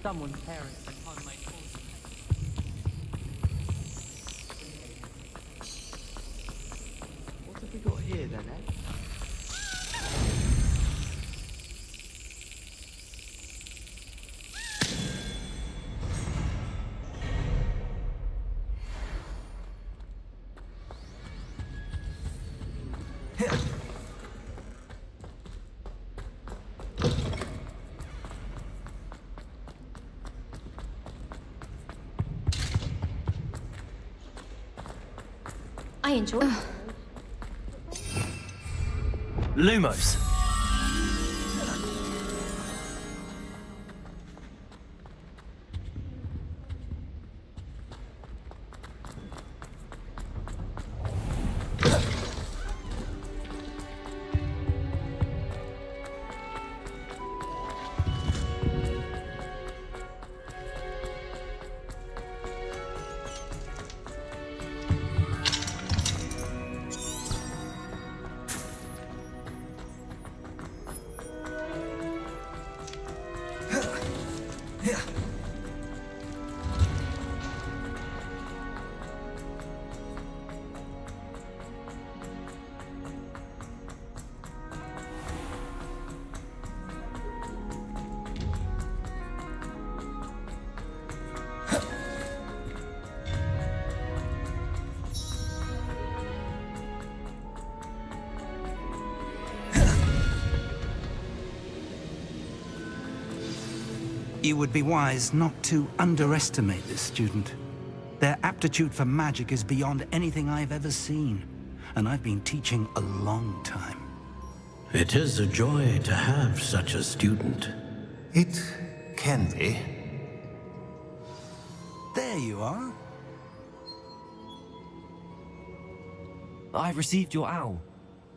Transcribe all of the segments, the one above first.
Someone's parents upon my false. What have we got here then, eh? I enjoy it. Lumos. You would be wise not to underestimate this student. Their aptitude for magic is beyond anything I've ever seen, and I've been teaching a long time. It is a joy to have such a student. It can be. There you are. I received your owl.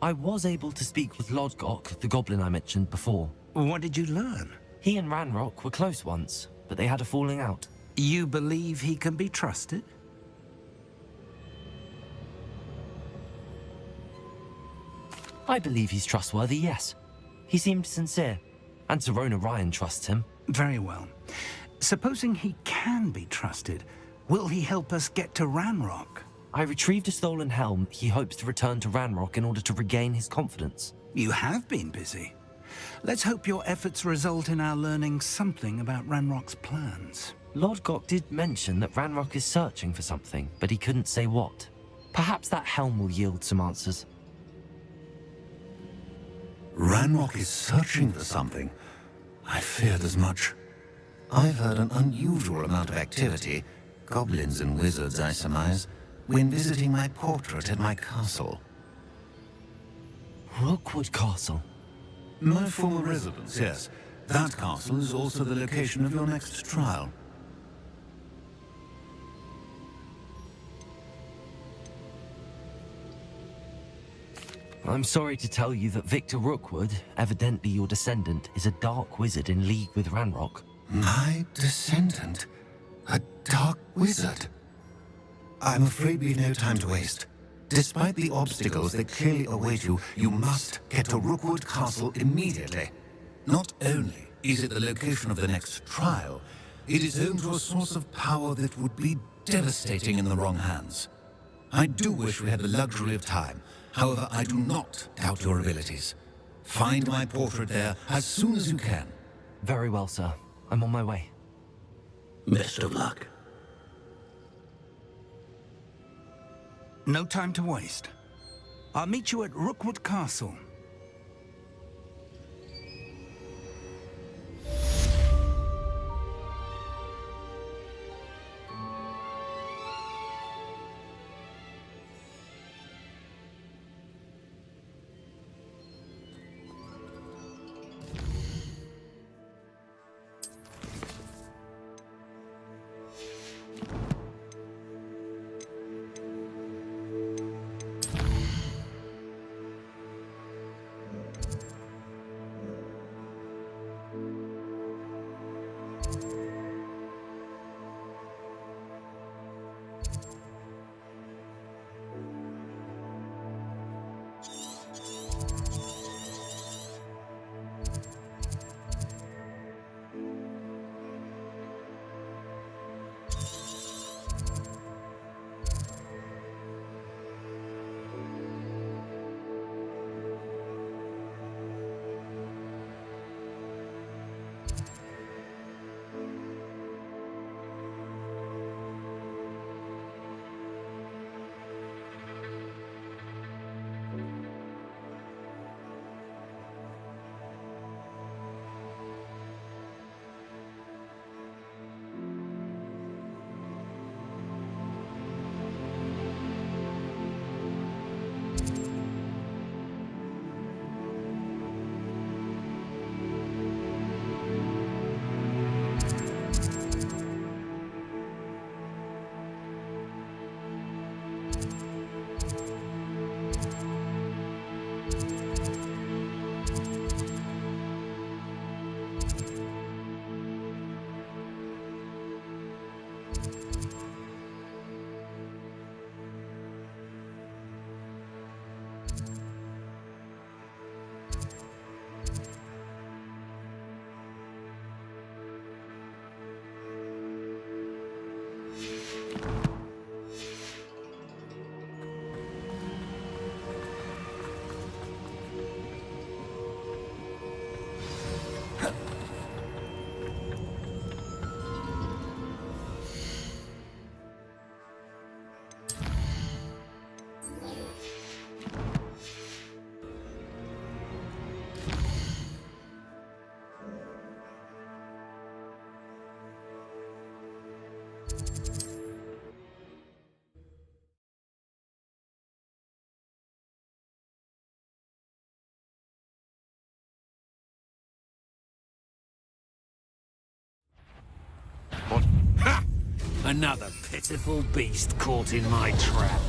I was able to speak with Lodgok, the goblin I mentioned before. What did you learn? He and Ranrock were close once, but they had a falling out. You believe he can be trusted? I believe he's trustworthy, yes. He seemed sincere, and Sirona Ryan trusts him. Very well. Supposing he can be trusted, will he help us get to Ranrock? I retrieved a stolen helm. He hopes to return to Ranrock in order to regain his confidence. You have been busy. Let's hope your efforts result in our learning something about Ranrock's plans. Lodgok did mention that Ranrock is searching for something, but he couldn't say what. Perhaps that helm will yield some answers. Ranrock is searching for something. I feared as much. I've heard an unusual amount of activity, goblins and wizards, I surmise, when visiting my portrait at my castle. Rookwood Castle. My former residence, yes. That castle is also the location of your next trial. I'm sorry to tell you that Victor Rookwood, evidently your descendant, is a dark wizard in league with Ranrock. My descendant? A dark wizard? I'm afraid we've no time to waste. Despite the obstacles that clearly await you, you must get to Rookwood Castle immediately. Not only is it the location of the next trial, it is home to a source of power that would be devastating in the wrong hands. I do wish we had the luxury of time. However, I do not doubt your abilities. Find my portrait there as soon as you can. Very well, sir. I'm on my way. Best of luck. No time to waste. I'll meet you at Rookwood Castle. Another pitiful beast caught in my trap.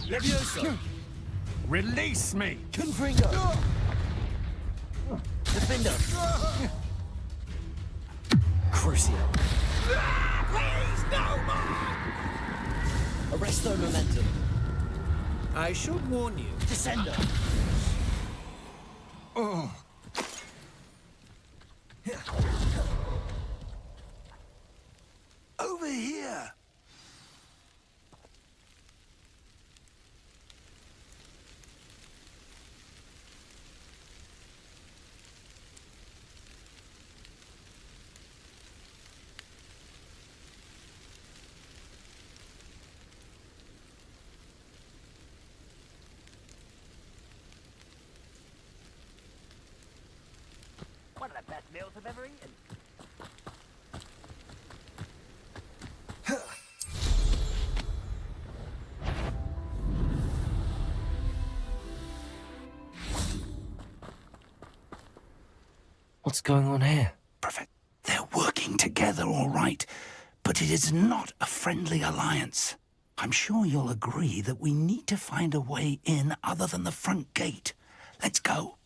Leviosa! Release me! Confringo! Defender! Crucio! Please, no more! Arresto momentum. I should warn you. Descender! Over here! One of the best meals I've ever eaten. What's going on here? Prophet, they're working together, all right, but it is not a friendly alliance. I'm sure you'll agree that we need to find a way in other than the front gate. Let's go.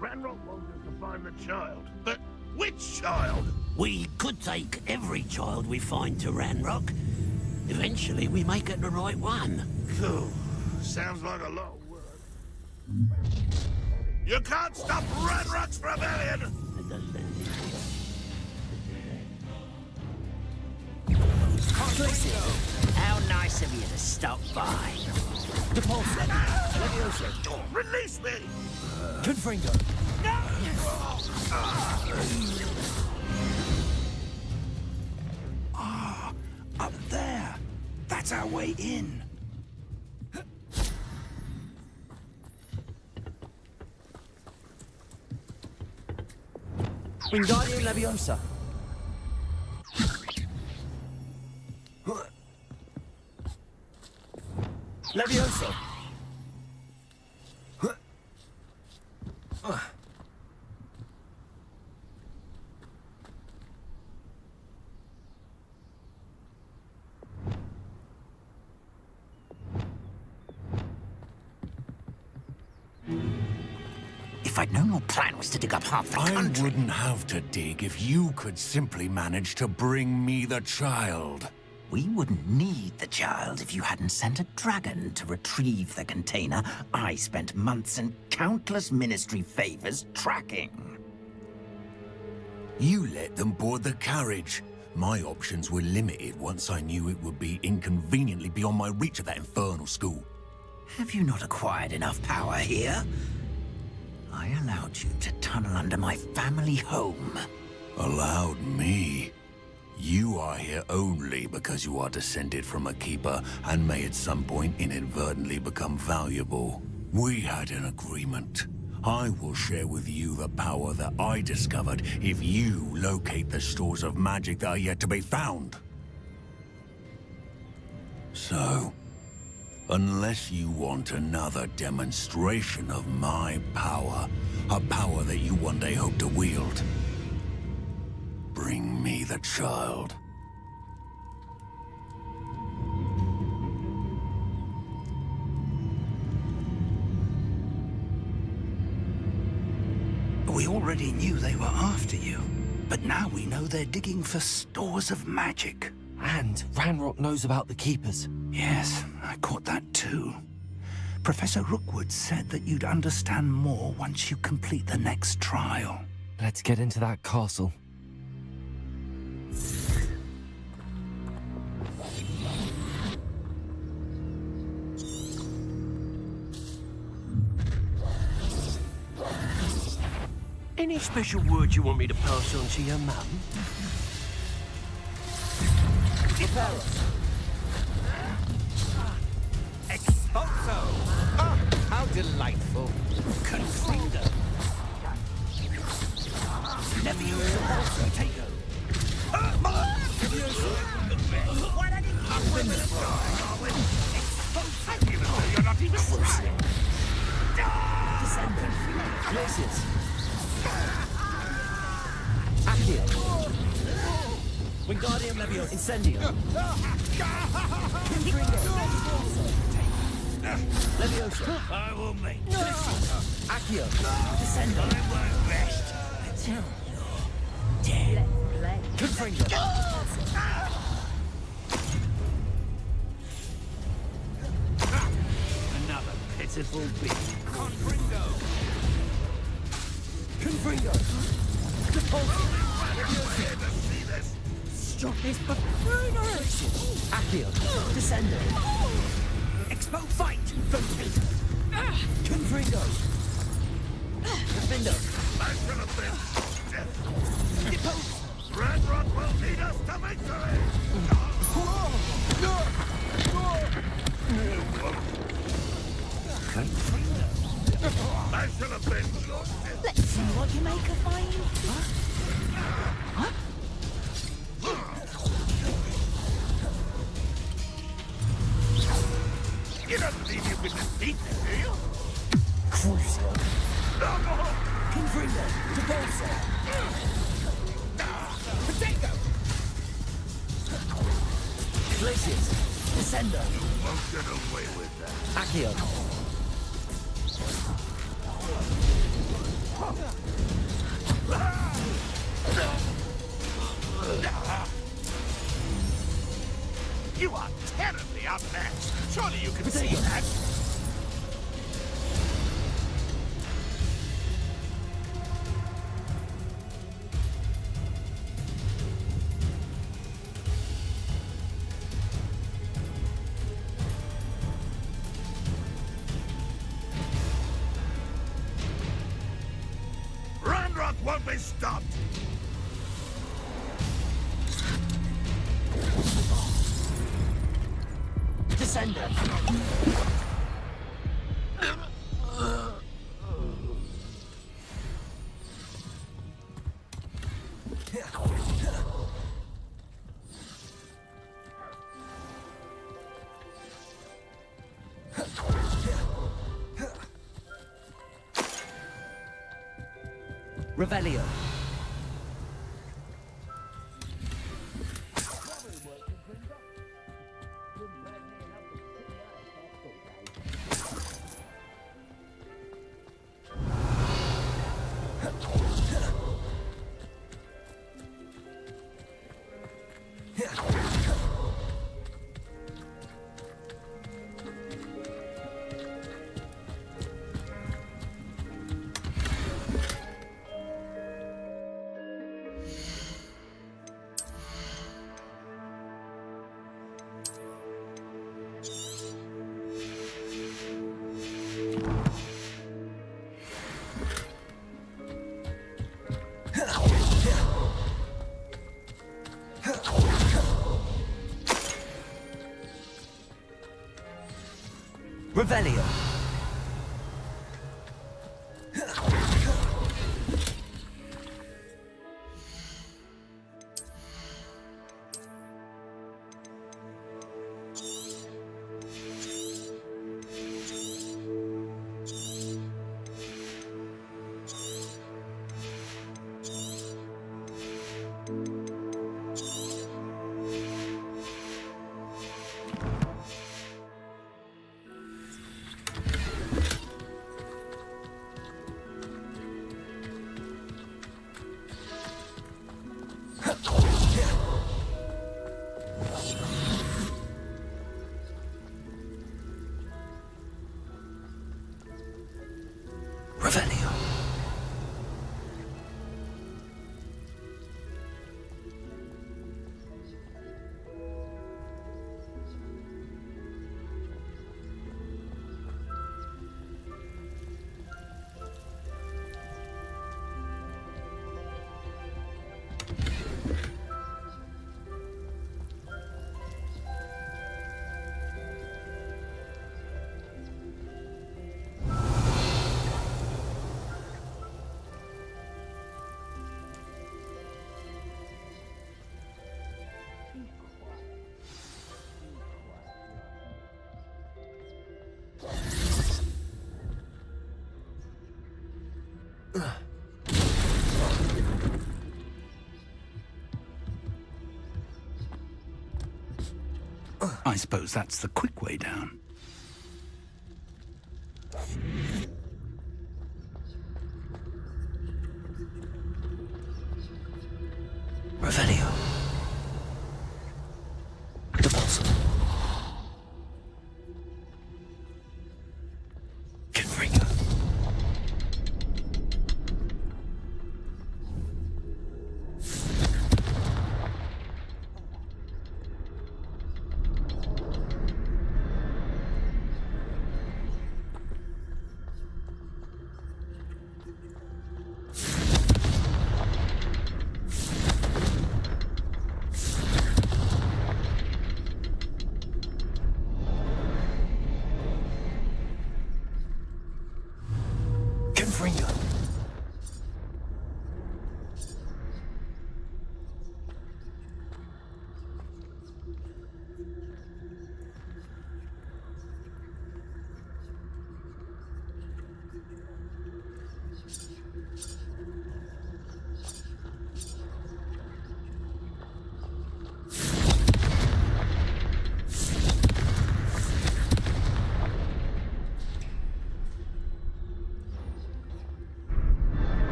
Ranrock wants us to find the child. But which child? We could take every child we find to Ranrock. Eventually, we may get the right one. Phew, sounds like a lot of work. You can't stop Ranrock's rebellion! How nice of you to stop by. Depulso! Leviosa! Release me! Confringo! Up there. That's our way in. Wingardium Leviosa! Leviosa! If I'd known your plan was to dig up half the I country... wouldn't have to dig if you could simply manage to bring me the child. We wouldn't need the child if you hadn't sent a dragon to retrieve the container I spent months and countless ministry favors tracking. You let them board the carriage. My options were limited once I knew it would be inconveniently beyond my reach at that infernal school. Have you not acquired enough power here? I allowed you to tunnel under my family home. Allowed me? You are here only because you are descended from a keeper and may at some point inadvertently become valuable. We had an agreement. I will share with you the power that I discovered if you locate the stores of magic that are yet to be found. So, unless you want another demonstration of my power, a power that you one day hope to wield, bring me the child. We already knew they were after you, but now we know they're digging for stores of magic. And Ranrock knows about the Keepers. Yes, I caught that too. Professor Rookwood said that you'd understand more once you complete the next trial. Let's get into that castle. Any special word you want me to pass on to your mum? Expulso! How delightful. Confringo. Leviosa also take over. Why don't you you're not even crucial. Descendant. Places. Accio. Wingardium Leviosa. Incendio. Confringo. Leviosa. I will make Accio. Descendo. I won't rest until you're dead. Confringo. Another pitiful beast. Confringo. Confringo. Depulso. Strongest but Accio. Descendo. Expo fight! Confringo! Defendo! I should have been dead. Depose! Red Rock will lead us to victory! I should have been your death. Let's see what you make of my... You don't leave you with the beat, do you? Crucial! Confringo! Depulso! Potato! Glacius! Descendo! You won't get away with that. Accio! You are terribly outmatched. Surely you can see that. Ranrock won't be stopped. Descendo! Revelio. Revelio. I suppose that's the quick way down. Revelio. Deposit. Confringo. Confringo.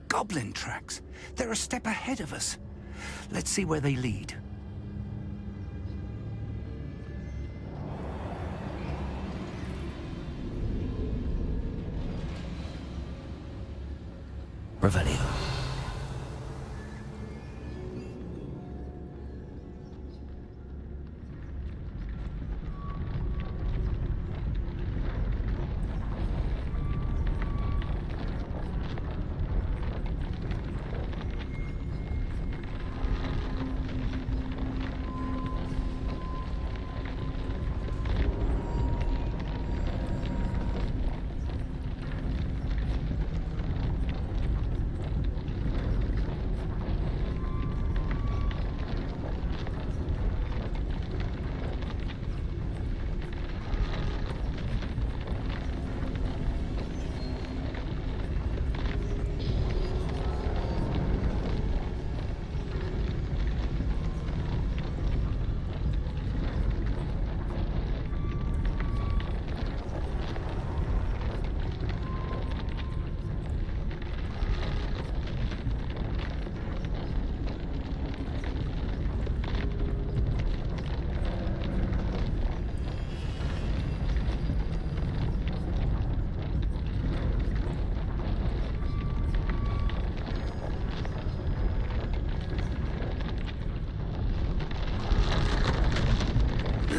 Goblin tracks. They're a step ahead of us. Let's see where they lead. Revelio.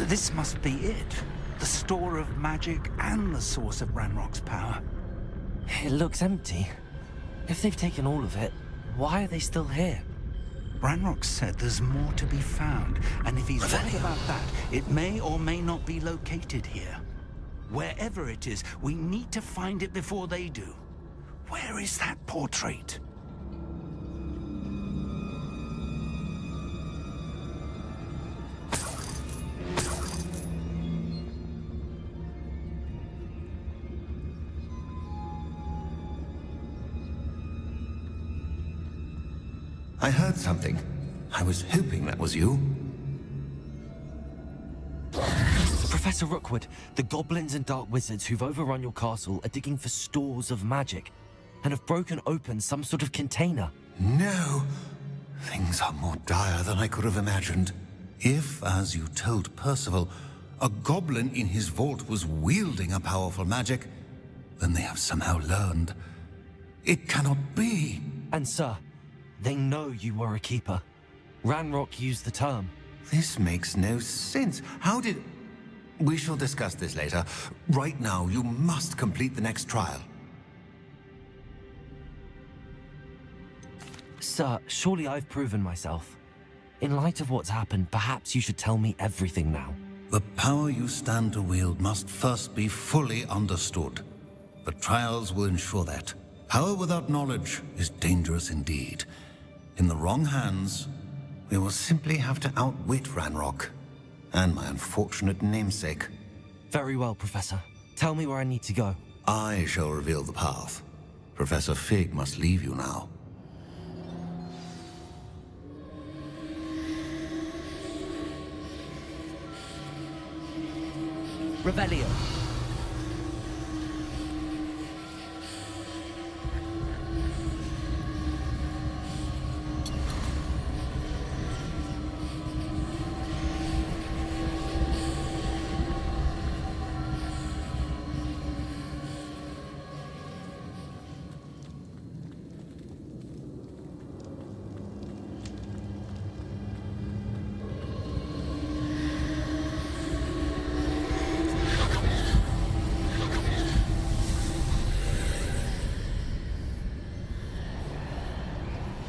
This must be it. The store of magic and the source of Ranrock's power. It looks empty. If they've taken all of it, why are they still here? Ranrock said there's more to be found, and if he's right about that, it may or may not be located here. Wherever it is, we need to find it before they do. Where is that portrait? I heard something. I was hoping that was you. Professor Rookwood, the goblins and dark wizards who've overrun your castle are digging for stores of magic and have broken open some sort of container. No. Things are more dire than I could have imagined. If, as you told Percival, a goblin in his vault was wielding a powerful magic, then they have somehow learned. It cannot be. And sir, they know you were a keeper. Ranrock used the term. This makes no sense. How did... We shall discuss this later. Right now, you must complete the next trial. Sir, surely I've proven myself. In light of what's happened, perhaps you should tell me everything now. The power you stand to wield must first be fully understood. The trials will ensure that. Power without knowledge is dangerous indeed. In the wrong hands, we will simply have to outwit Ranrock and my unfortunate namesake. Very well, Professor. Tell me where I need to go. I shall reveal the path. Professor Fig must leave you now. Revelio.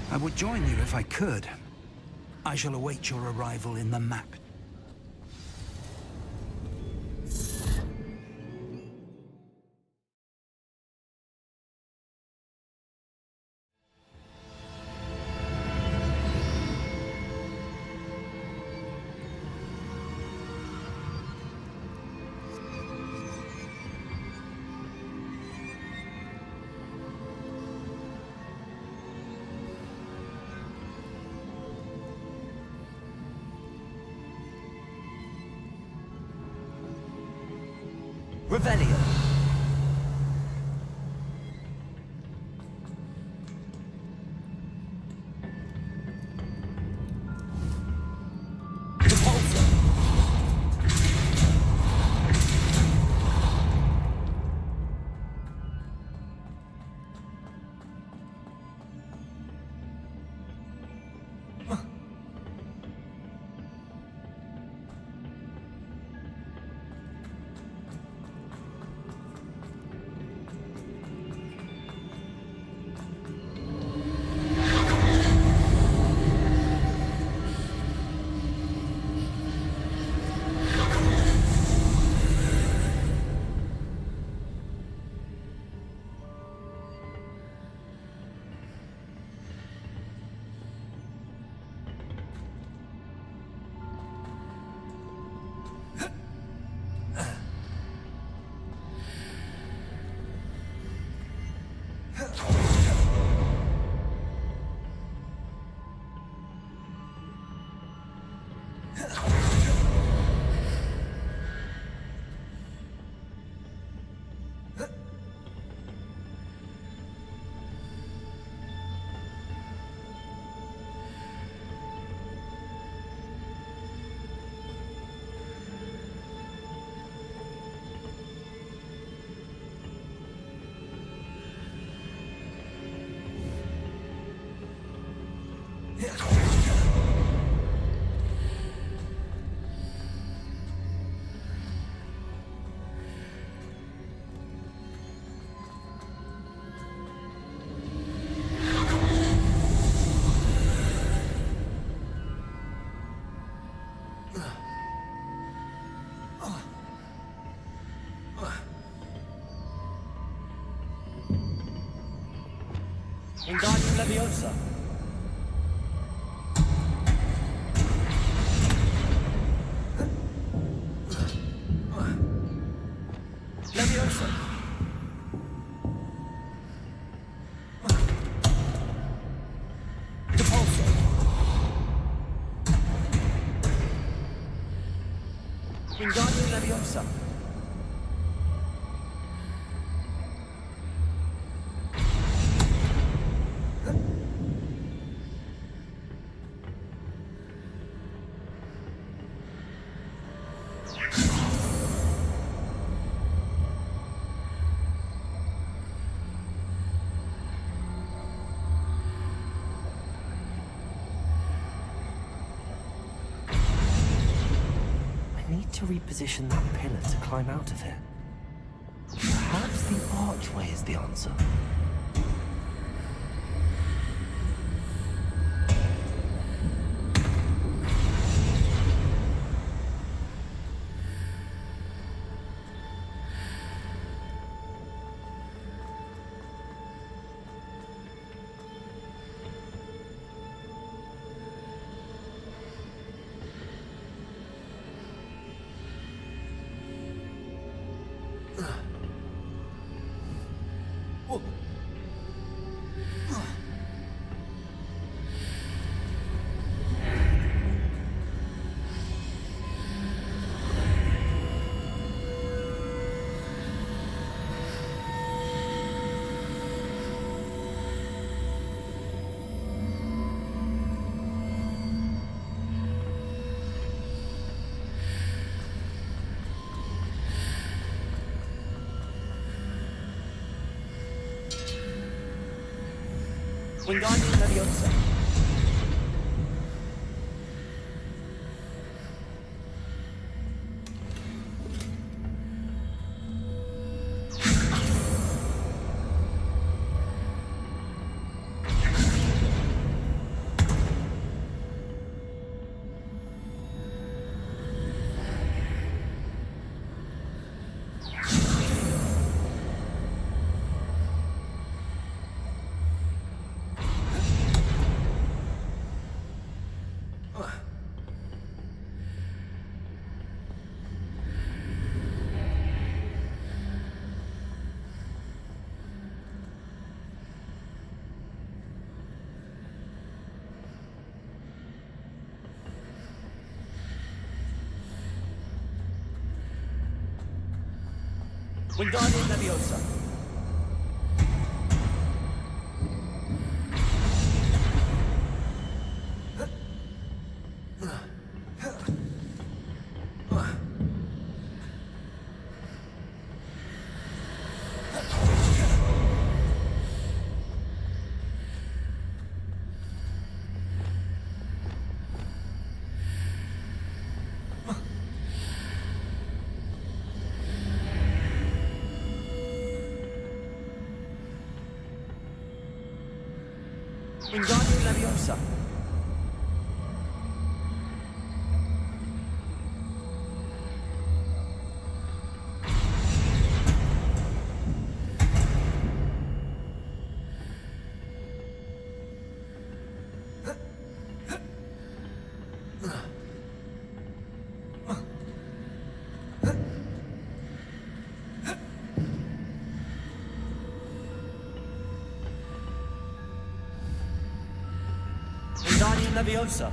I would join you if I could. I shall await your arrival in the map. Revelio. Wingardium Leviosa. Leviosa. Depulso. Wingardium Leviosa. To reposition that pillar to climb out of it. Perhaps the archway is the answer. Wingardium Leviosa. Wingardium Leviosa. Wingardium Leviosa. Wingardium Leviosa.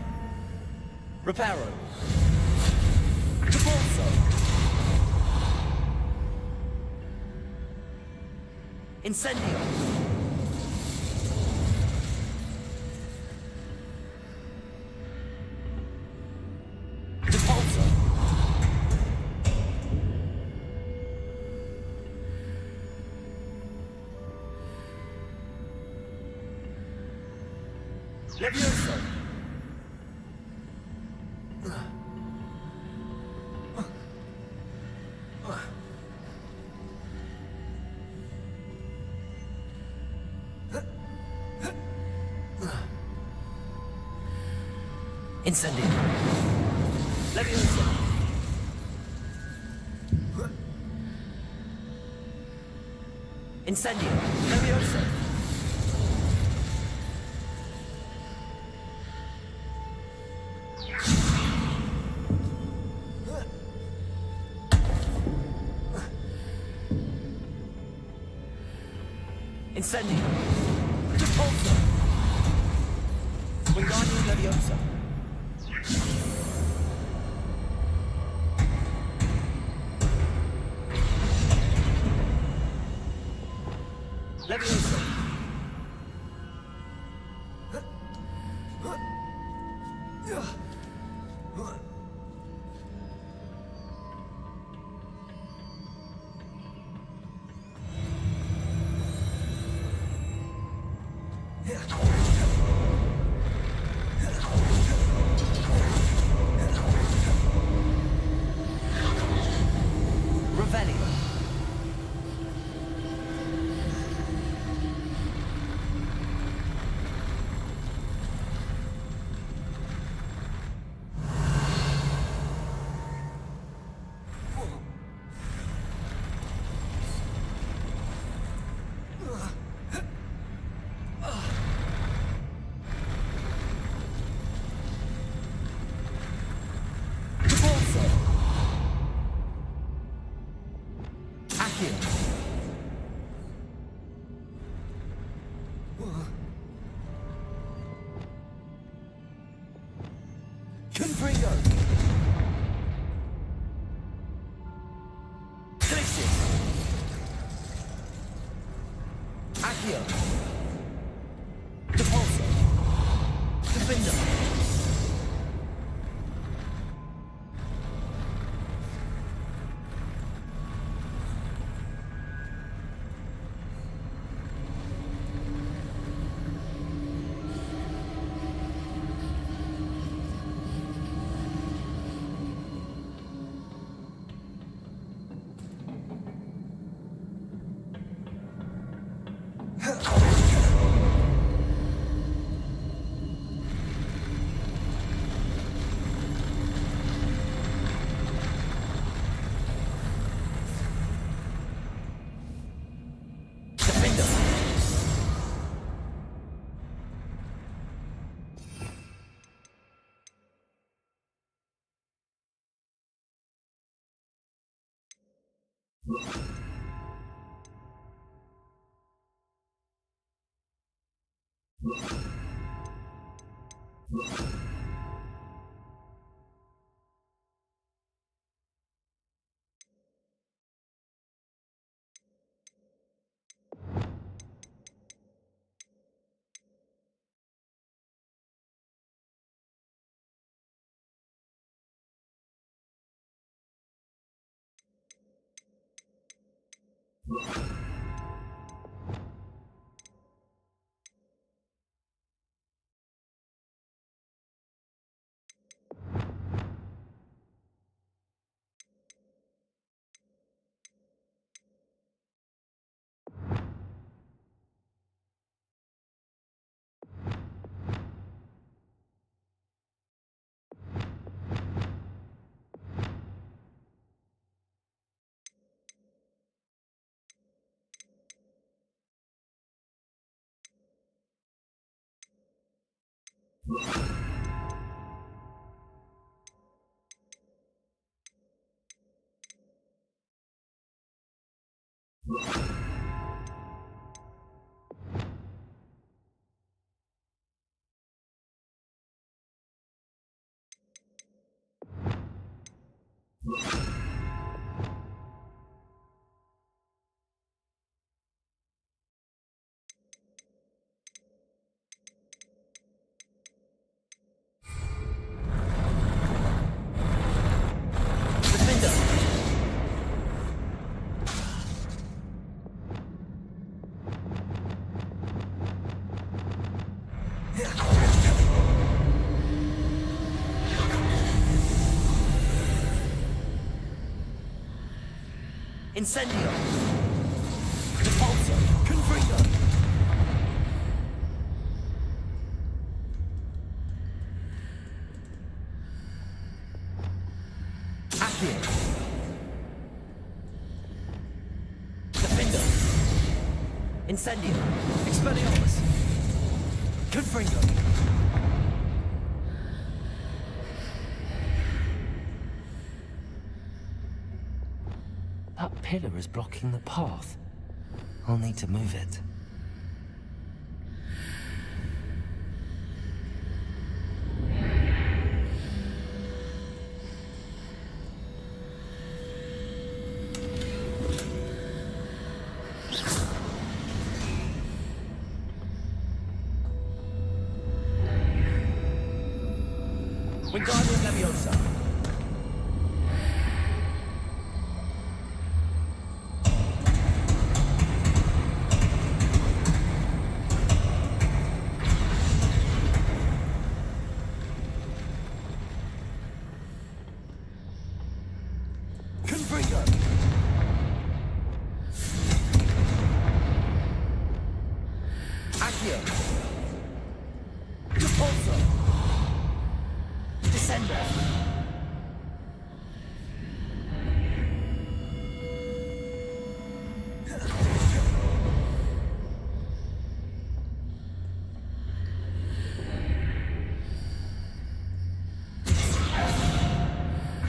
Reparo. Repulso. Incendio. Repulso. Leviosa. Incendio. Leviosa. Incendio. Leviosa. Incendio. Repulso. Wingardium Leviosa. Leviosa. Revelio. Accio. Depulso. Defender. Incendio. Depulso. Confringo. Accio. Defender. Incendio. Expelliarmus. Confringo. That pillar is blocking the path. I'll need to move it. Wingardium Leviosa. Accio. Depulso. Descender.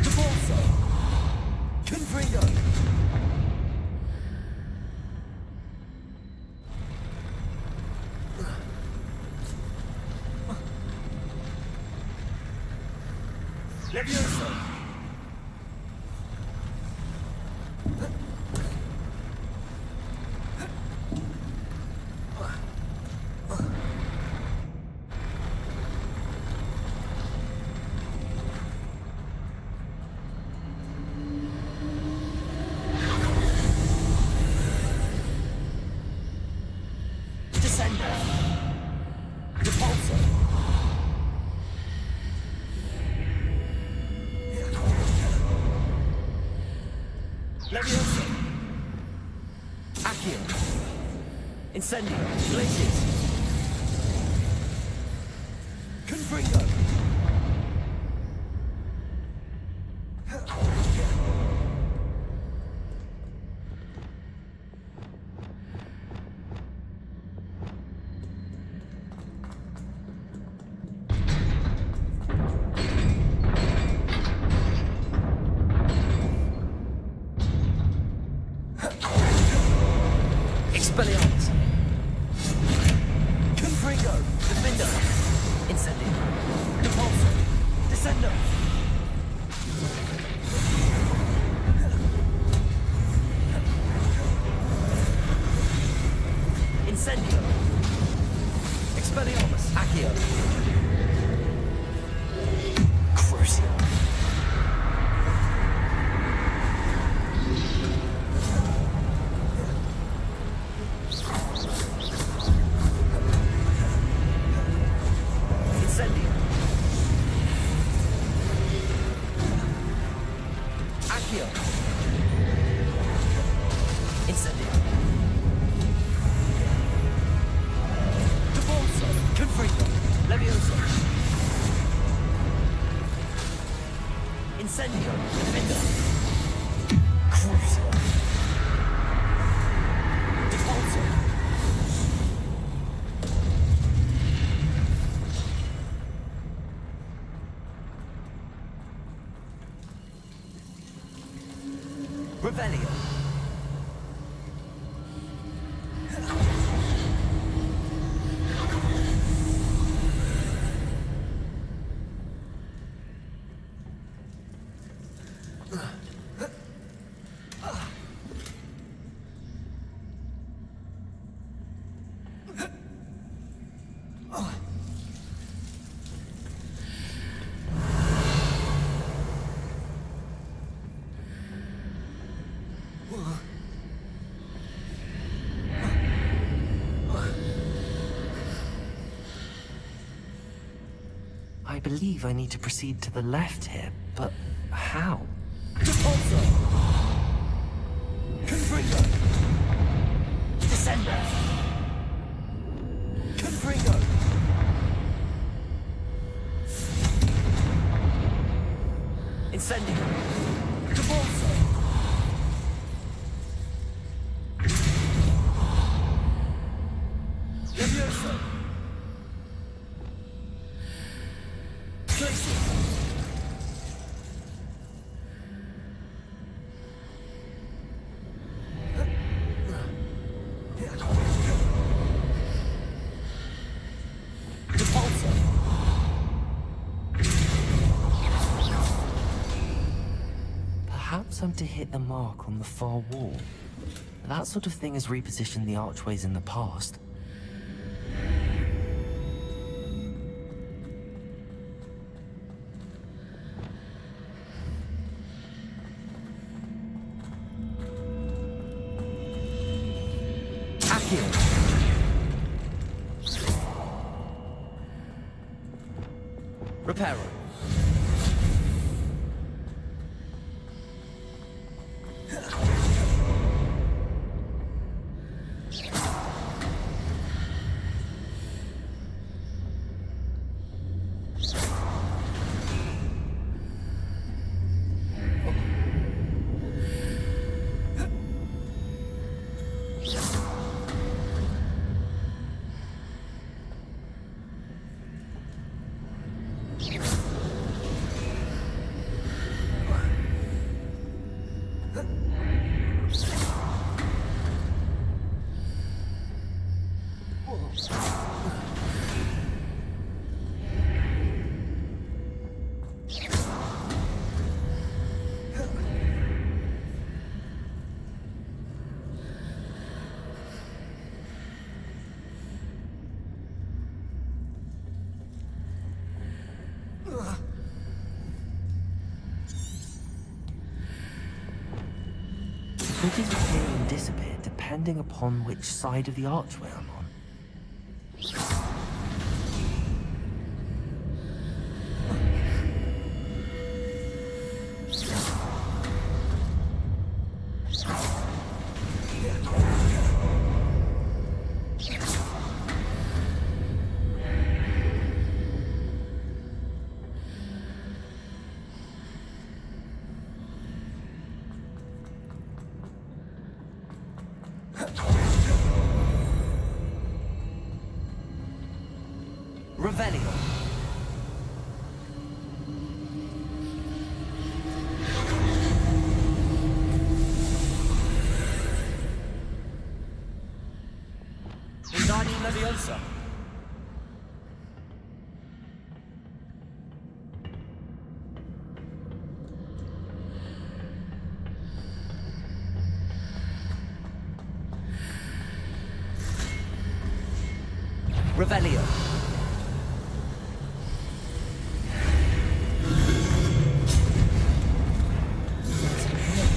Depulso. Confringo. Leviosa. Accio. Incendio. Glaciers. Confringo. Expelliarmus. Confringo. Defendo. Incendio. Repulsor. Descendo. Incendio. Expelliarmus. Accio. Crucio. Incendio. Accio. Incendio. Repulsor. Confringo. Levioso. Incendio. Defendo. Crucio. Repulsor. Revelio. I believe I need to proceed to the left here, but how? Repulsor! Confringo! Descendo! Confringo! Incendio! Repulsor! Levioso! Perhaps I'm to hit the mark on the far wall. That sort of thing has repositioned the archways in the past. Accio! Reparo. Bridges appear and disappear depending upon which side of the archway I'm on. Revelio. Wingardium Leviosa. Revelio.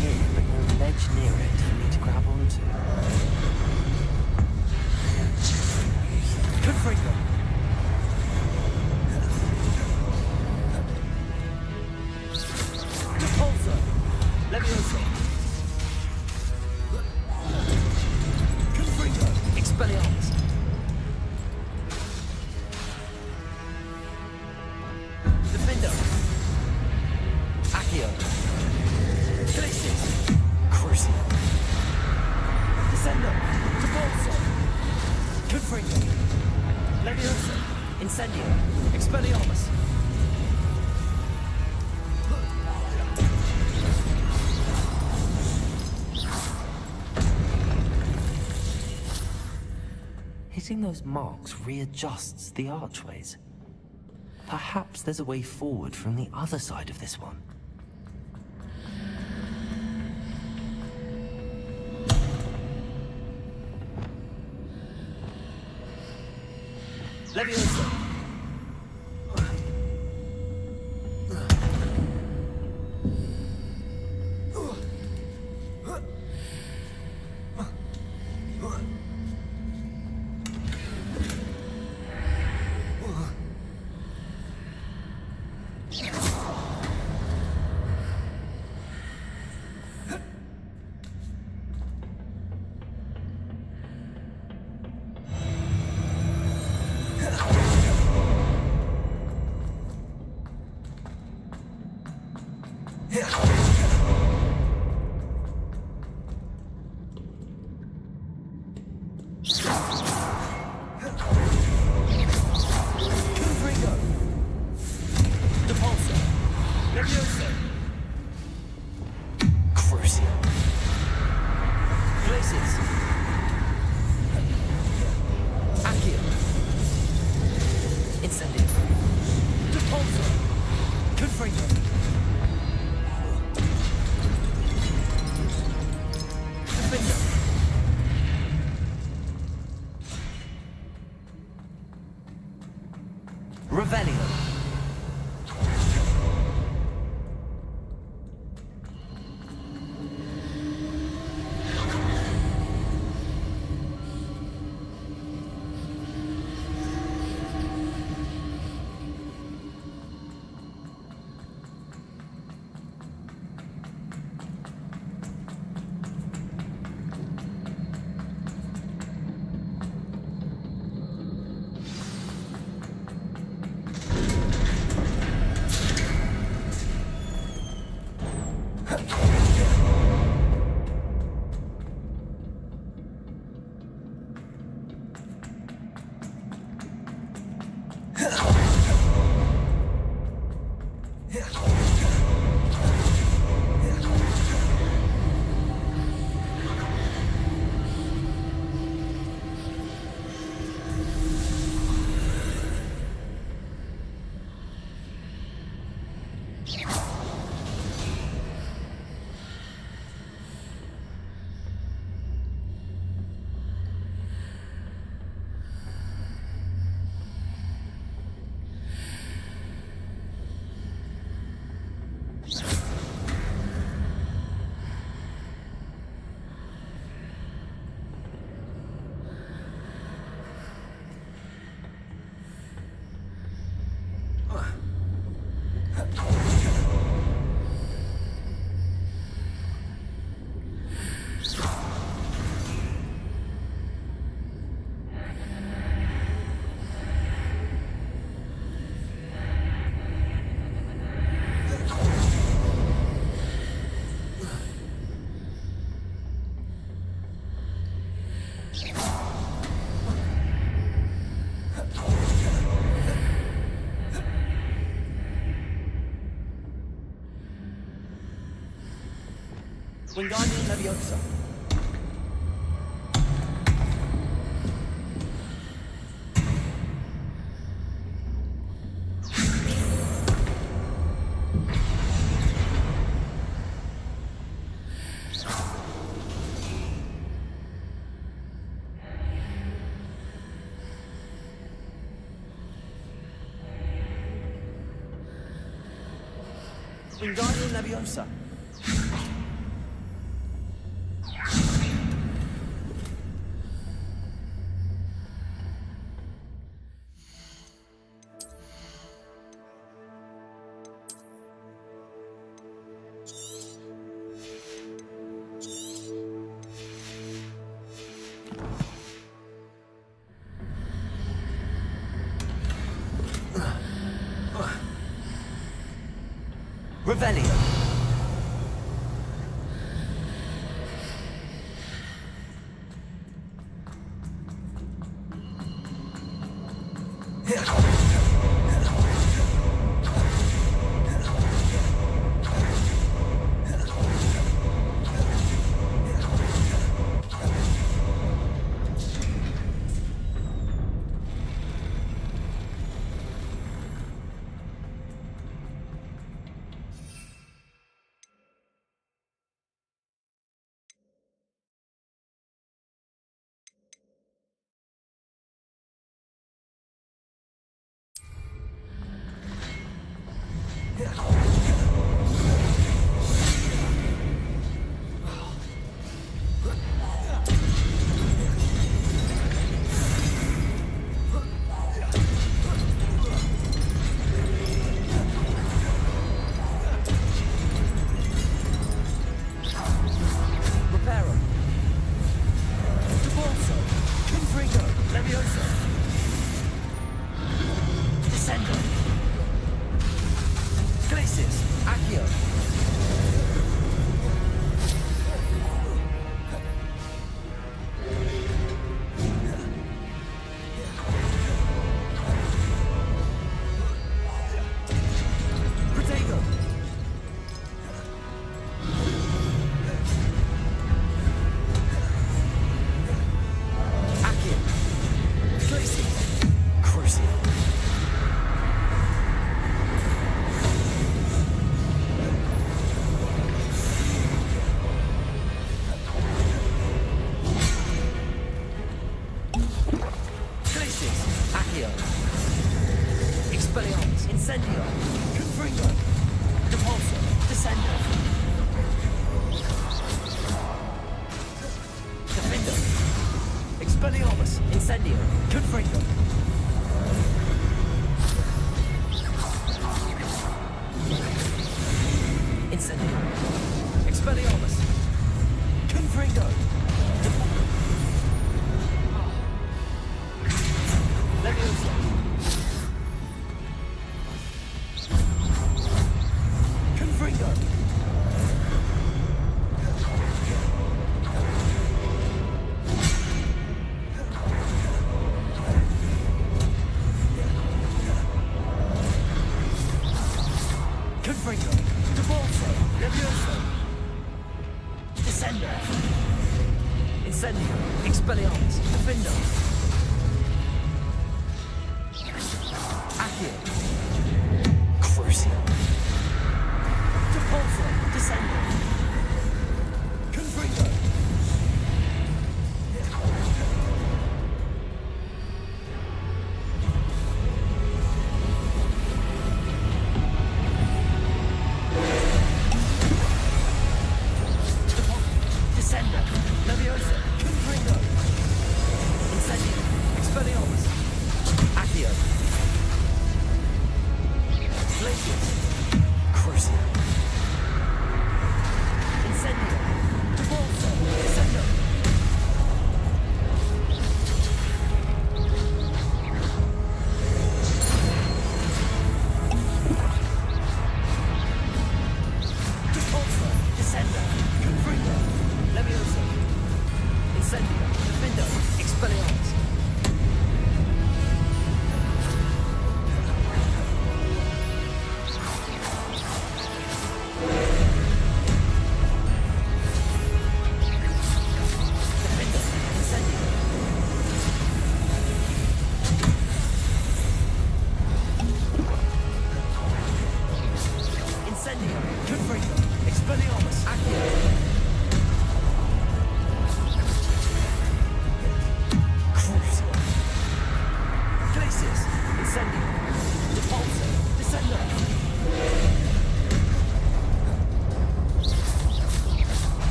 Here, but no ledge near it for me to grab onto. Confringo. Repulsor. Leviosa. Confringo. Expelliarmus. Defender. Accio. Glacius. Crucial. Descendo. Repulsor. Confringo. Leviosa. Incendio. Expelliarmus. Hitting those marks readjusts the archways. Perhaps there's a way forward from the other side of this one. Leviosa. Revelio. Wingardium Leviosa. Wingardium Leviosa. Revelio.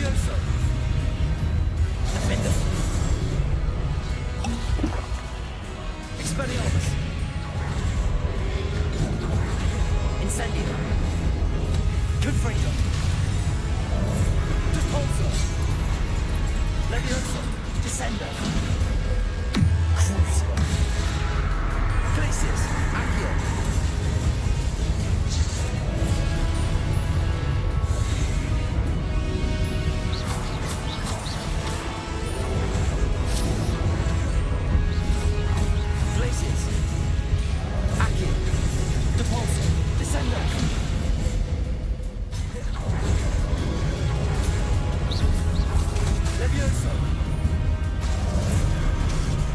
Levioso! Defender! Expelliarmus! Incendio! Confringo! Repulsor! Levioso! Descender! Cruiser! Glacius! Accio! Glacius! Accio! Repulsor! Descender! Levioso!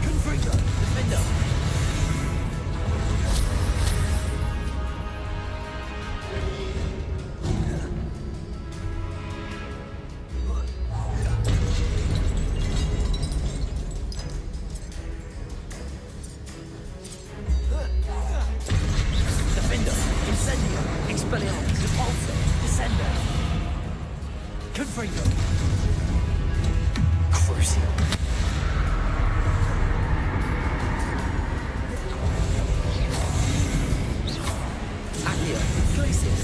Confringo! Defender! Defender! Incendio! Expelliarmus! Repulsor! Descender! Confringo! Crucio! Accio! Glacius!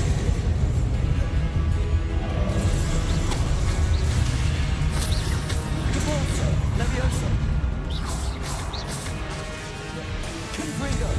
Repulsor! Levioso! Confringo!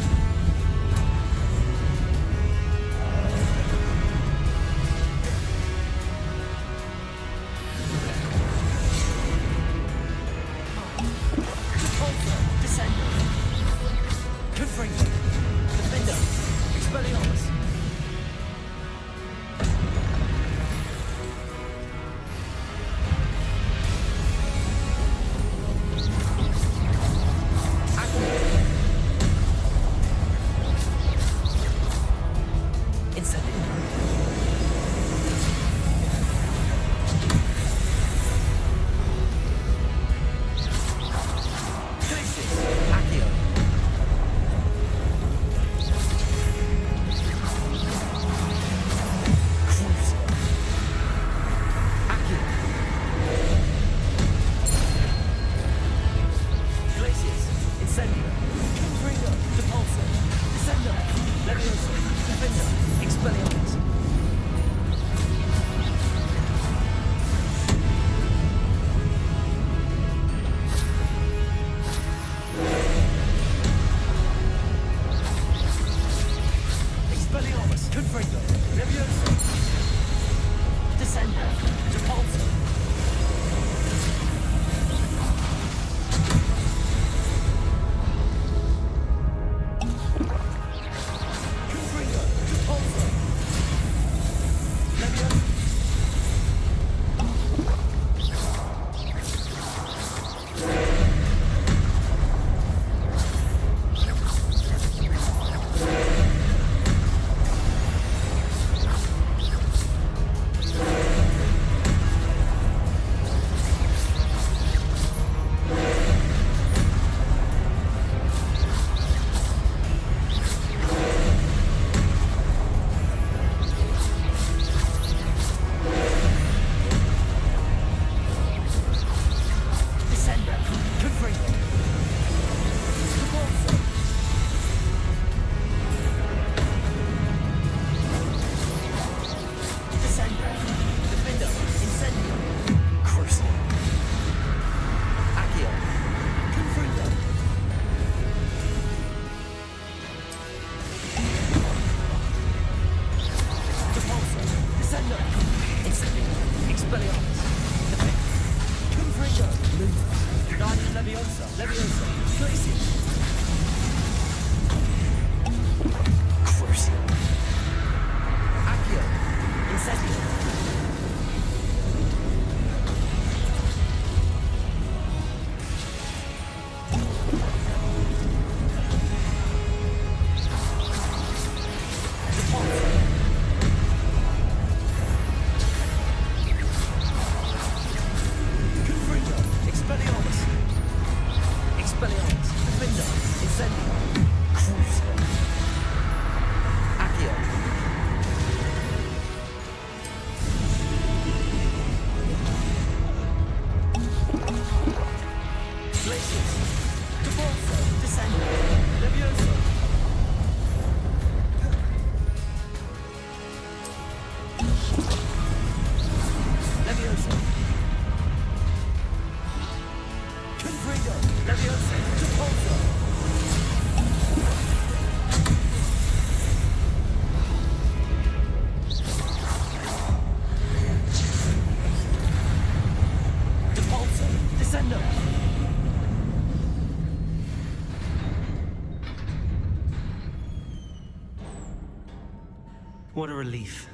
What a relief.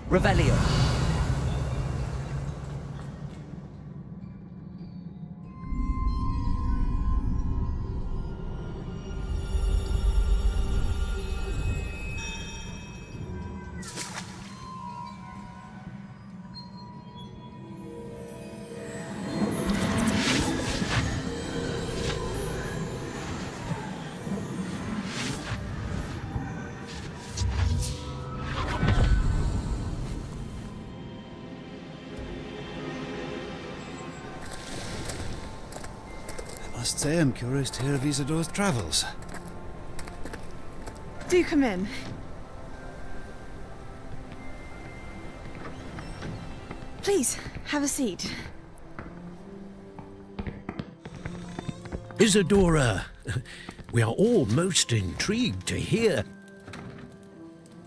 Revelio. I must say I'm curious to hear of Isadora's travels. Do come in. Please, have a seat. Isadora, we are all most intrigued to hear.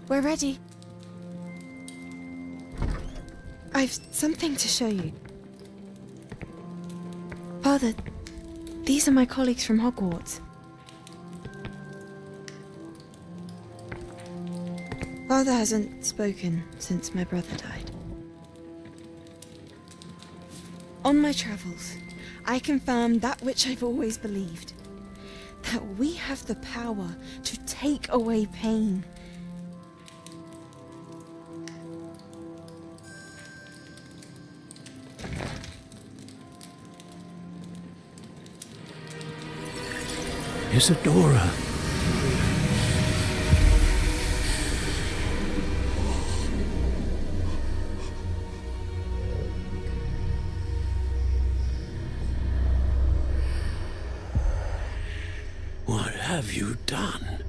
We're ready. I've something to show you. Father, these are my colleagues from Hogwarts. Father hasn't spoken since my brother died. On my travels, I confirmed that which I've always believed. That we have the power to take away pain. Isadora. What have you done?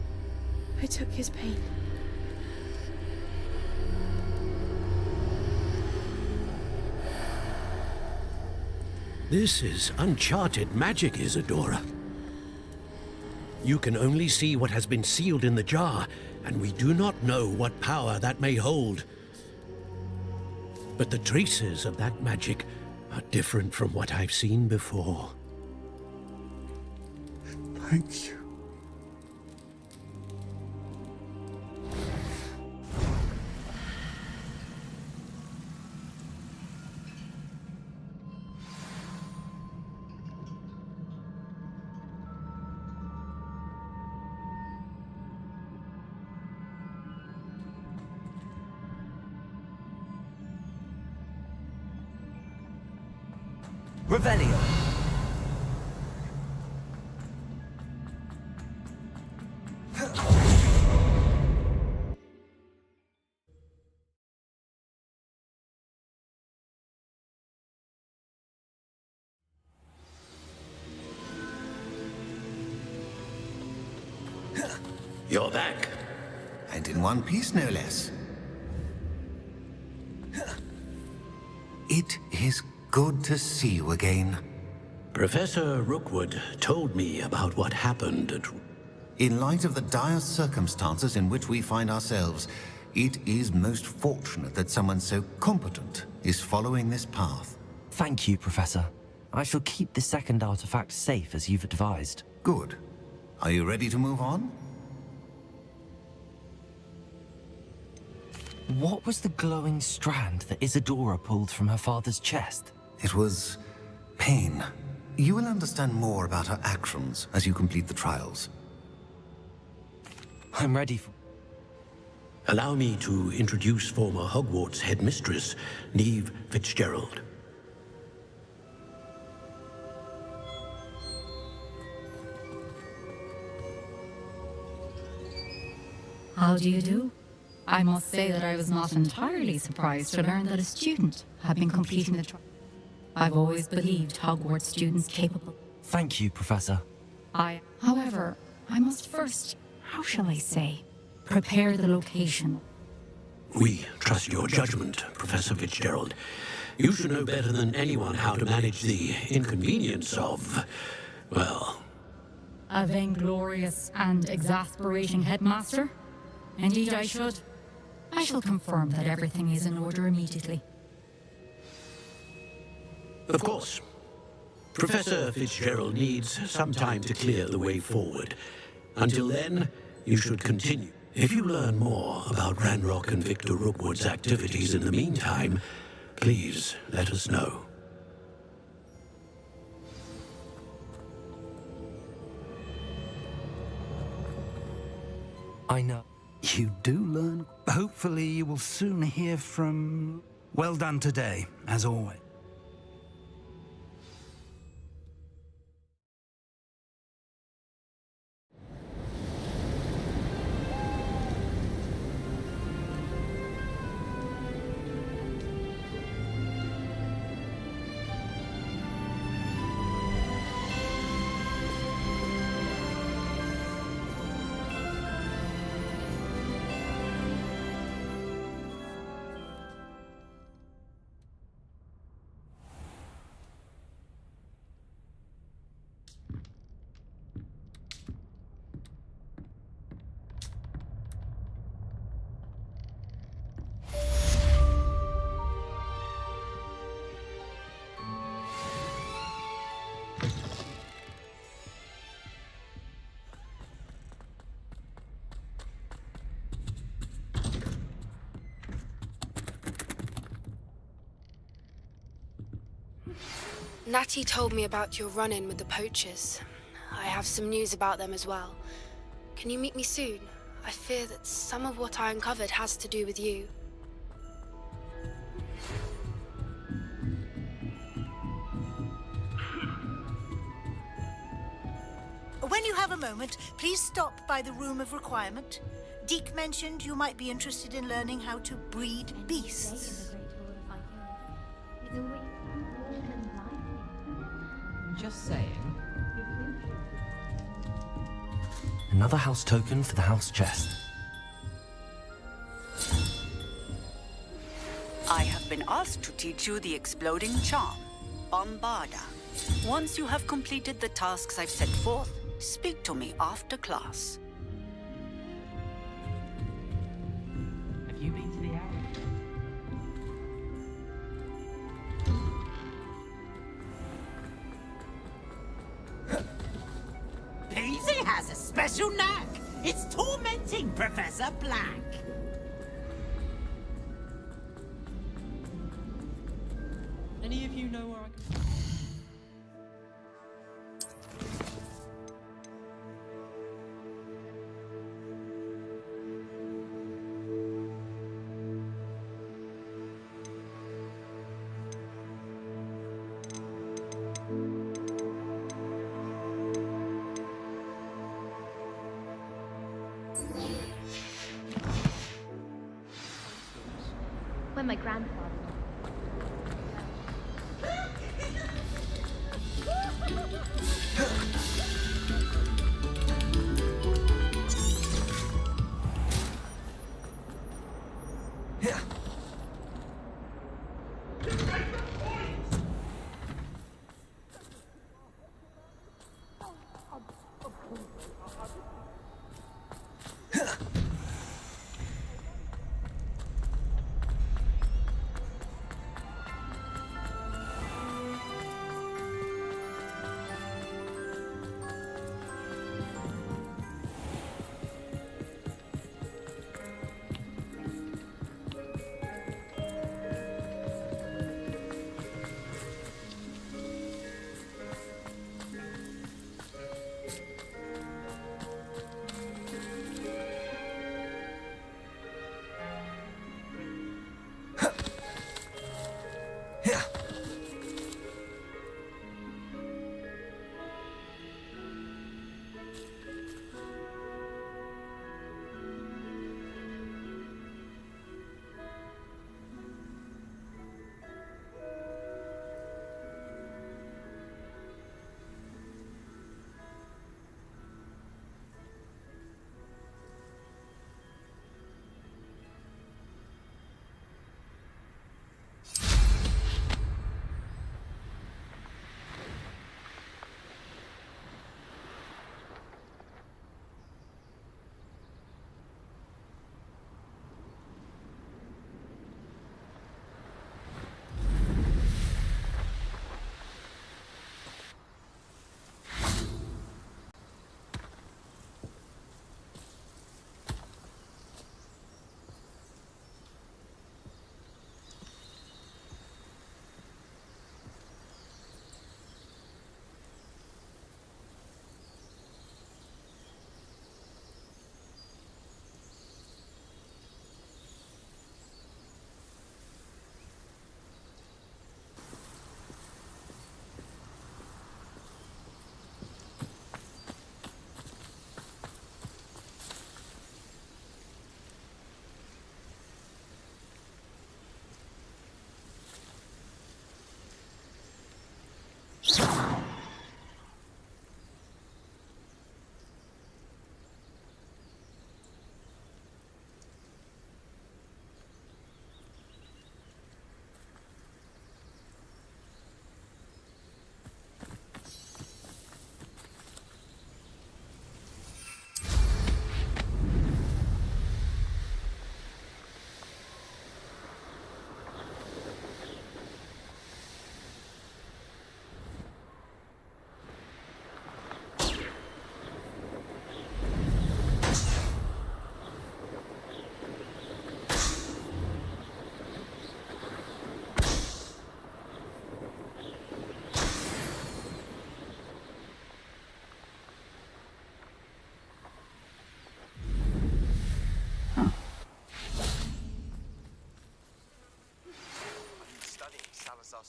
I took his pain. This is uncharted magic, Isadora. You can only see what has been sealed in the jar, and we do not know what power that may hold. But the traces of that magic are different from what I've seen before. Thank you. Revelio. You're back. And in one piece, no less. It is good to see you again. Professor Rookwood told me about what happened at... In light of the dire circumstances in which we find ourselves, it is most fortunate that someone so competent is following this path. Thank you, Professor. I shall keep the second artifact safe as you've advised. Good. Are you ready to move on? What was the glowing strand that Isadora pulled from her father's chest? It was pain. You will understand more about her actions as you complete the trials. I'm ready for... Allow me to introduce former Hogwarts headmistress, Neve Fitzgerald. How do you do? I must say that I was not entirely surprised to learn that a student had been completing the trial. I've always believed Hogwarts students capable. Thank you, Professor. However, I must first, how shall I say, prepare the location. We trust your judgment, Professor Fitzgerald. You should know better than anyone how to manage the inconvenience of, well... A vainglorious and exasperating headmaster? Indeed I should. I shall confirm that everything is in order immediately. Of course. Professor Fitzgerald needs some time to clear the way forward. Until then, you should continue. If you learn more about Ranrock and Victor Rookwood's activities in the meantime, please let us know. I know. You do learn. Hopefully you will soon hear from... Well done today, as always. Natty told me about your run-in with the poachers. I have some news about them as well. Can you meet me soon? I fear that some of what I uncovered has to do with you. When you have a moment, please stop by the Room of Requirement. Deke mentioned you might be interested in learning how to breed beasts. Just saying. Another house token for the house chest. I have been asked to teach you the exploding charm, Bombarda. Once you have completed the tasks I've set forth, speak to me after class. Have you been to the area? Peasy has a special knack. It's tormenting Professor Black. Any of you know where I can... When my grandfather...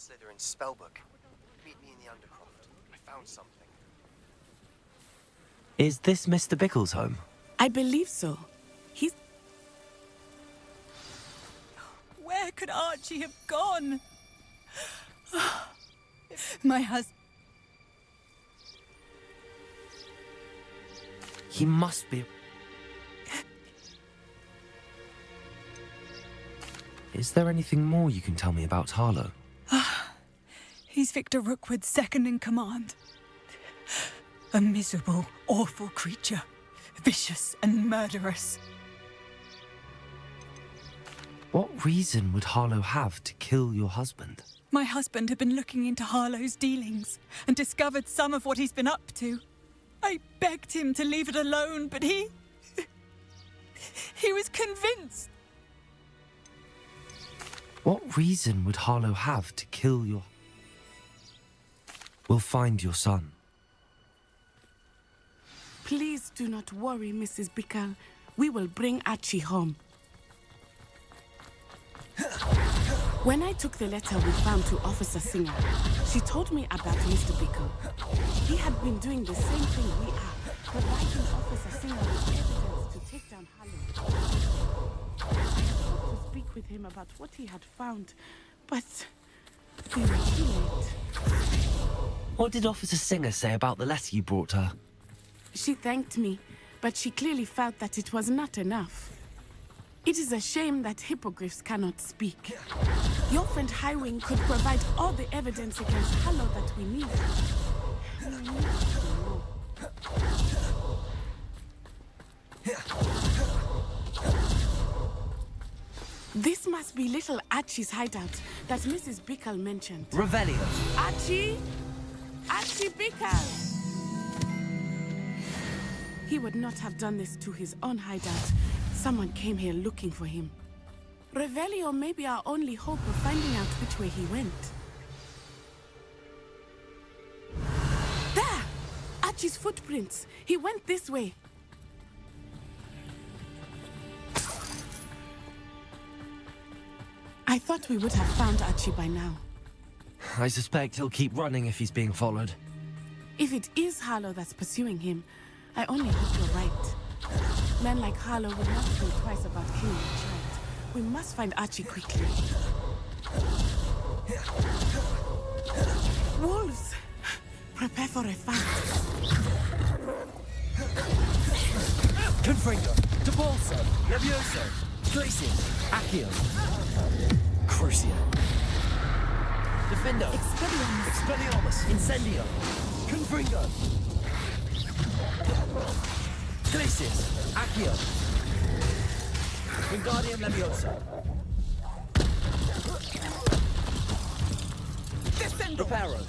Slytherin's spellbook. Meet me in the Undercroft. I found something. Is this Mr. Bickle's home? I believe so. He's... Where could Archie have gone? My husband... He must be... Is there anything more you can tell me about Harlow? He's Victor Rookwood's second in command. A miserable, awful creature. Vicious and murderous. What reason would Harlow have to kill your husband? My husband had been looking into Harlow's dealings and discovered some of what he's been up to. I begged him to leave it alone, but he was convinced. What reason would Harlow have to kill your... We'll find your son. Please do not worry, Mrs. Bickle. We will bring Archie home. When I took the letter we found to Officer Singer, she told me about Mr. Bickle. He had been doing the same thing we are, providing Officer Singer with evidence to take down Harlow. I hoped to speak with him about what he had found, but we were too late. What did Officer Singer say about the letter you brought her? She thanked me, but she clearly felt that it was not enough. It is a shame that hippogriffs cannot speak. Your friend Highwing could provide all the evidence against Harlow that we need. We need to know. This must be little Archie's hideout that Mrs. Bickle mentioned. Revelio. Archie! Archie Bickle! He would not have done this to his own hideout. Someone came here looking for him. Revelio may be our only hope of finding out which way he went. There! Archie's footprints. He went this way. I thought we would have found Archie by now. I suspect he'll keep running if he's being followed. If it is Harlow that's pursuing him, I only hope you're right. Men like Harlow would not think twice about killing a child. We must find Archie quickly. Wolves! Prepare for a fight. Confringo, Debolso, Levioso, Glacius, Accio, Crucio, Defendo, Expelliarmus, Incendio, Confringo, Glacius, Accio, Wingardium Leviosa, Reparo,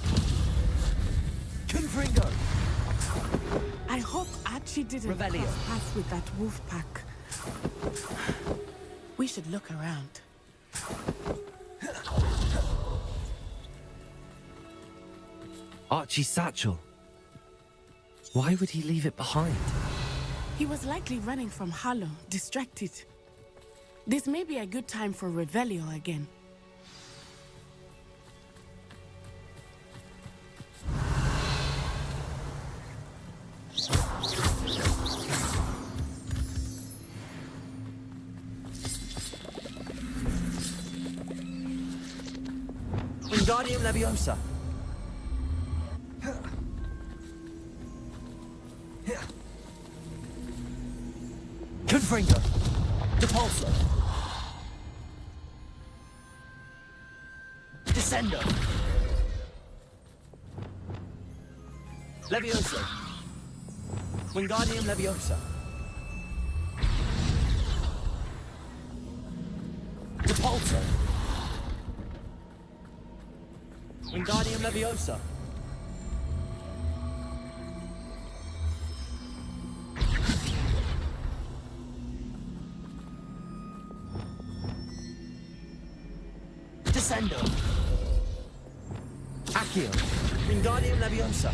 Confringo. I hope Archie didn't cross paths with that wolf pack. We should look around. Archie's satchel. Why would he leave it behind? He was likely running from Harlow, distracted. This may be a good time for Revelio again. Wingardium Leviosa. Confringo. Depulso. Descendo. Leviosa. Wingardium Leviosa. Depulso. Wingardium Leviosa. Descendo. Accio. Wingardium Leviosa.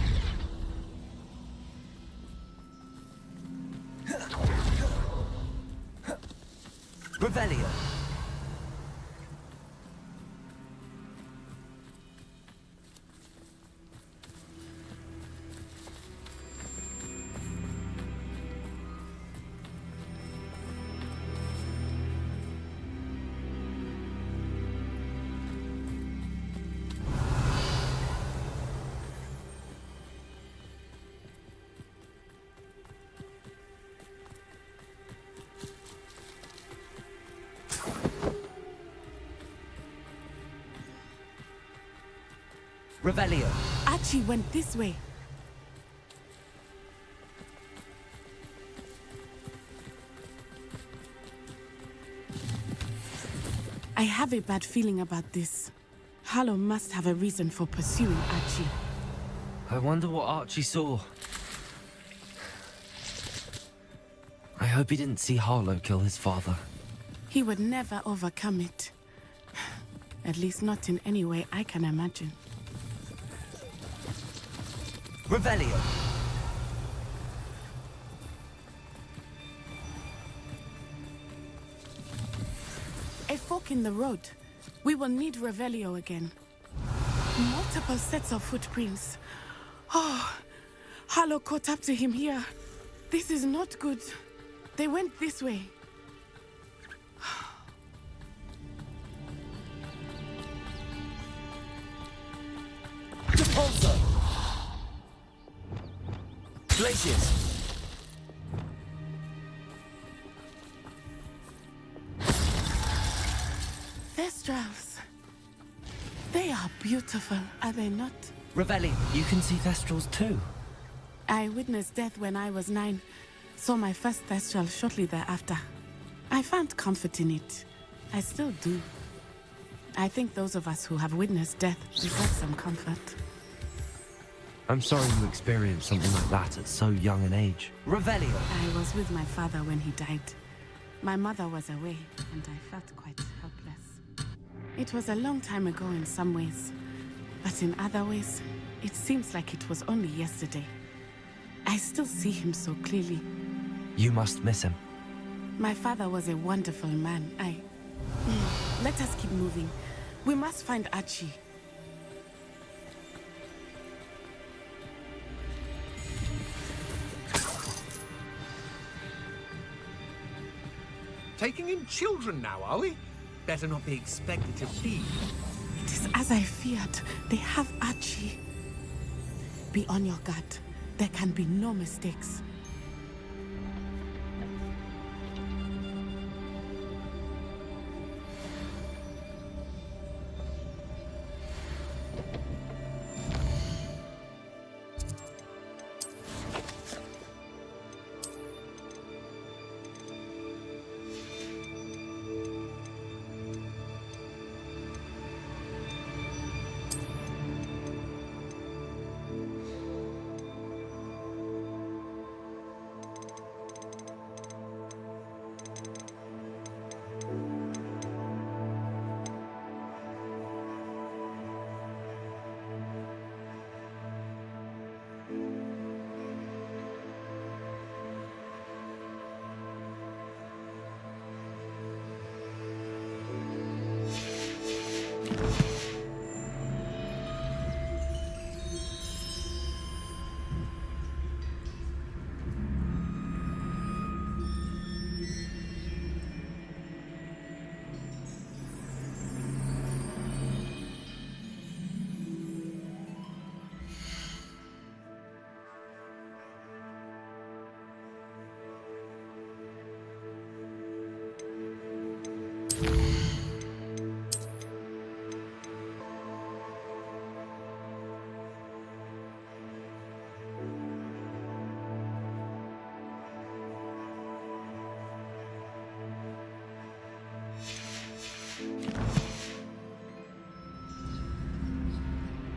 Revelio. Revelio. Archie went this way. I have a bad feeling about this. Harlow must have a reason for pursuing Archie. I wonder what Archie saw. I hope he didn't see Harlow kill his father. He would never overcome it. At least not in any way I can imagine. Revelio. A fork in the road. We will need Revelio again. Multiple sets of footprints. Oh, Harlow caught up to him here. This is not good. They went this way. Depulso! Glaciers! Thestrals. They are beautiful, are they not? Revelio, you can see Thestrals too. I witnessed death when I was 9. Saw my first Thestral shortly thereafter. I found comfort in it. I still do. I think those of us who have witnessed death deserve some comfort. I'm sorry you experienced something like that at so young an age. Revelio! I was with my father when he died. My mother was away, and I felt quite helpless. It was a long time ago in some ways, but in other ways, it seems like it was only yesterday. I still see him so clearly. You must miss him. My father was a wonderful man. Let us keep moving. We must find Archie. Taking in children now, are we? Better not be expected to feed. It is as I feared. They have Archie. Be on your guard. There can be no mistakes.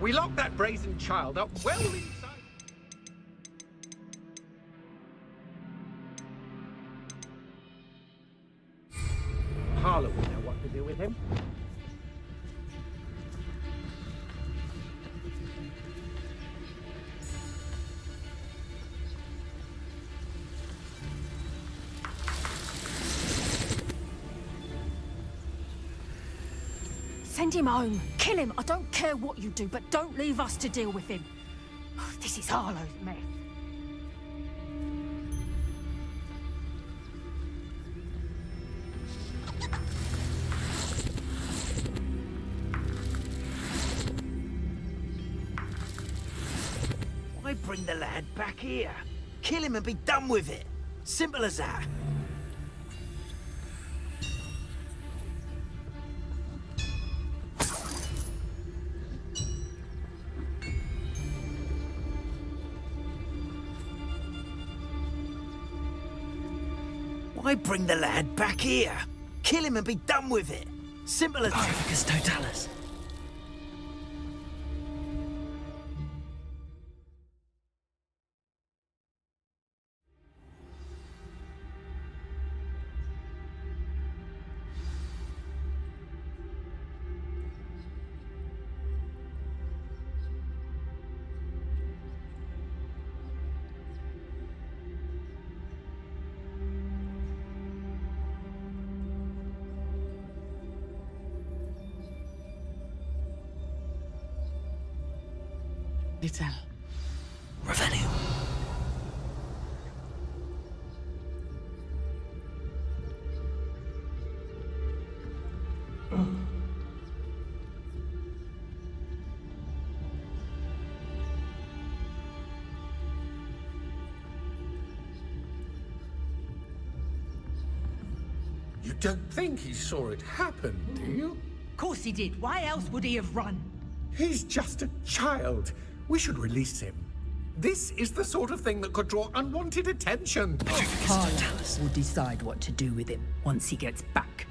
We locked that brazen child up well inside. Harlow will know what to do with him. Send him home. Kill him. I don't care what you do, but don't leave us to deal with him. This is Harlow's mess. Why bring the lad back here? Kill him and be done with it. Simple as that. Why bring the lad back here? Kill him and be done with it. Simple as... Parvicus totalis. Little. Revenue. You don't think he saw it happen, do you? Of course he did. Why else would he have run? He's just a child. We should release him. This is the sort of thing that could draw unwanted attention. Carlos will decide what to do with him once he gets back.